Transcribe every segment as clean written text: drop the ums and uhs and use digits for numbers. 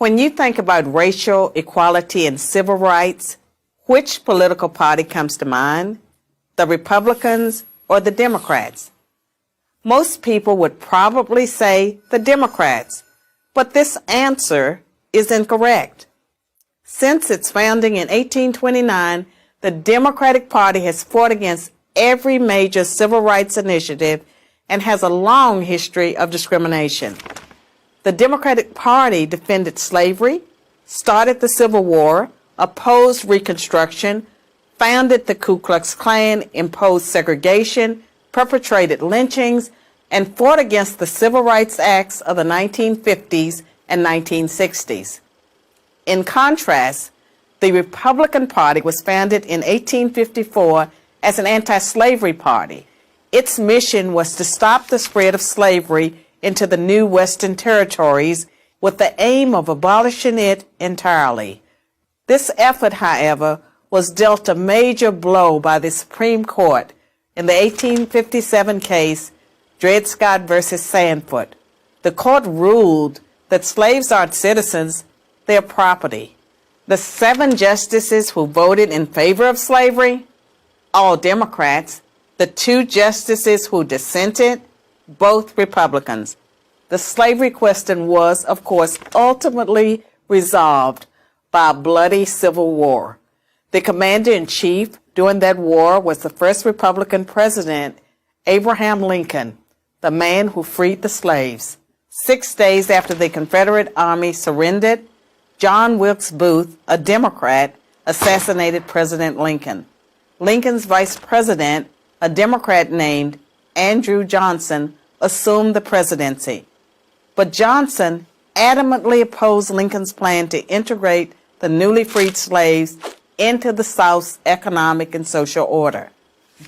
When you think about racial equality and civil rights, which political party comes to mind? The Republicans or the Democrats? Most people would probably say the Democrats, but this answer is incorrect. Since its founding in 1829, the Democratic Party has fought against every major civil rights initiative and has a long history of discrimination. The Democratic Party defended slavery, started the Civil War, opposed Reconstruction, founded the Ku Klux Klan, imposed segregation, perpetrated lynchings, and fought against the Civil Rights Acts of the 1950s and 1960s. In contrast, the Republican Party was founded in 1854 as an anti-slavery party. Its mission was to stop the spread of slavery into the new Western territories with the aim of abolishing it entirely. This effort, however, was dealt a major blow by the Supreme Court in the 1857 case Dred Scott versus Sandford. The court ruled that slaves aren't citizens, they're property. The 7 justices who voted in favor of slavery, all Democrats. The 2 justices who dissented, both Republicans. The slavery question was, of course, ultimately resolved by a bloody civil war. The commander-in-chief during that war was the first Republican president, Abraham Lincoln, the man who freed the slaves. 6 days after the Confederate Army surrendered, John Wilkes Booth, a Democrat, assassinated President Lincoln. Lincoln's vice president, a Democrat named Andrew Johnson, assumed the presidency. But Johnson adamantly opposed Lincoln's plan to integrate the newly freed slaves into the South's economic and social order.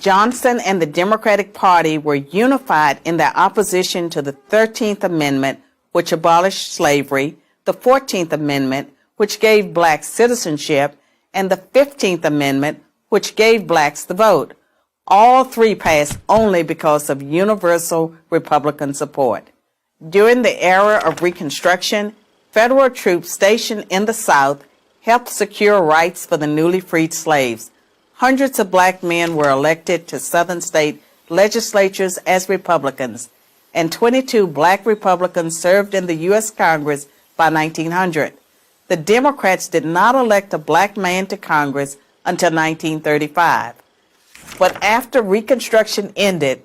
Johnson and the Democratic Party were unified in their opposition to the 13th Amendment, which abolished slavery, the 14th Amendment, which gave blacks citizenship, and the 15th Amendment, which gave blacks the vote. All 3 passed only because of universal Republican support. During the era of Reconstruction, federal troops stationed in the South helped secure rights for the newly freed slaves. Hundreds of black men were elected to Southern state legislatures as Republicans, and 22 black Republicans served in the U.S. Congress by 1900. The Democrats did not elect a black man to Congress until 1935. But after Reconstruction ended,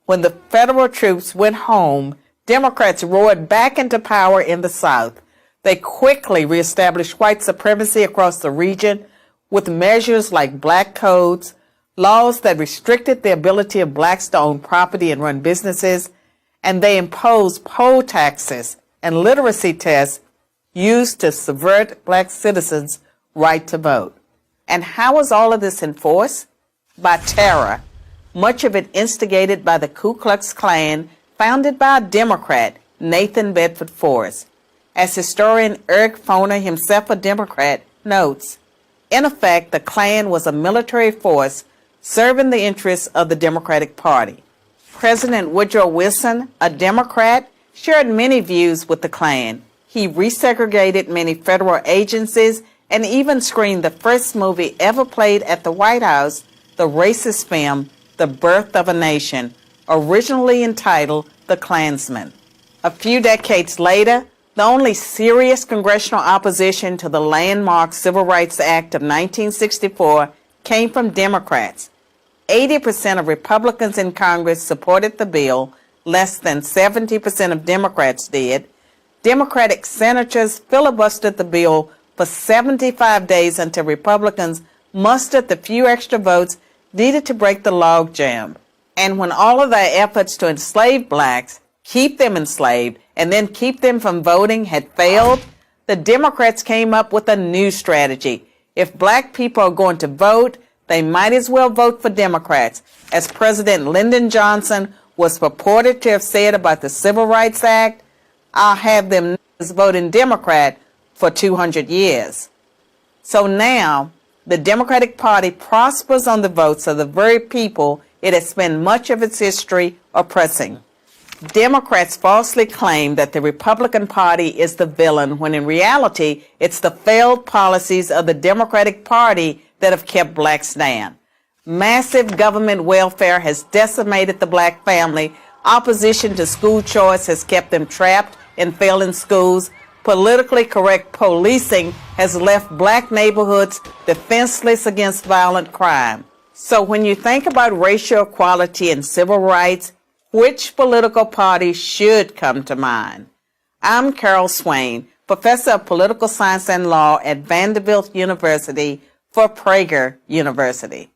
when the federal troops went home, Democrats roared back into power in the South. They quickly reestablished white supremacy across the region with measures like black codes, laws that restricted the ability of blacks to own property and run businesses, and they imposed poll taxes and literacy tests used to subvert black citizens' right to vote. And how was all of this enforced? By terror, much of it instigated by the Ku Klux Klan, founded by a Democrat, Nathan Bedford Forrest. As historian Eric Foner, himself a Democrat, notes, in effect, the Klan was a military force serving the interests of the Democratic Party. President Woodrow Wilson, a Democrat, shared many views with the Klan. He resegregated many federal agencies and even screened the first movie ever played at the White House, the racist film, The Birth of a Nation, originally entitled The Klansman. A few decades later, the only serious congressional opposition to the landmark Civil Rights Act of 1964 came from Democrats. 80% of Republicans in Congress supported the bill, less than 70% of Democrats did. Democratic senators filibustered the bill for 75 days until Republicans mustered the few extra votes needed to break the logjam. And when all of their efforts to enslave blacks, keep them enslaved, and then keep them from voting had failed, the Democrats came up with a new strategy. If black people are going to vote, they might as well vote for Democrats, as President Lyndon Johnson was purported to have said about the Civil Rights Act. I'll have them voting Democrat for 200 years. So now, the Democratic Party prospers on the votes of the very people it has spent much of its history oppressing. Democrats falsely claim that the Republican Party is the villain when in reality it's the failed policies of the Democratic Party that have kept blacks down. Massive government welfare has decimated the black family. Opposition to school choice has kept them trapped in failing schools. Politically correct policing has left black neighborhoods defenseless against violent crime. So when you think about racial equality and civil rights, which political party should come to mind? I'm Carol Swain, professor of political science and law at Vanderbilt University for Prager University.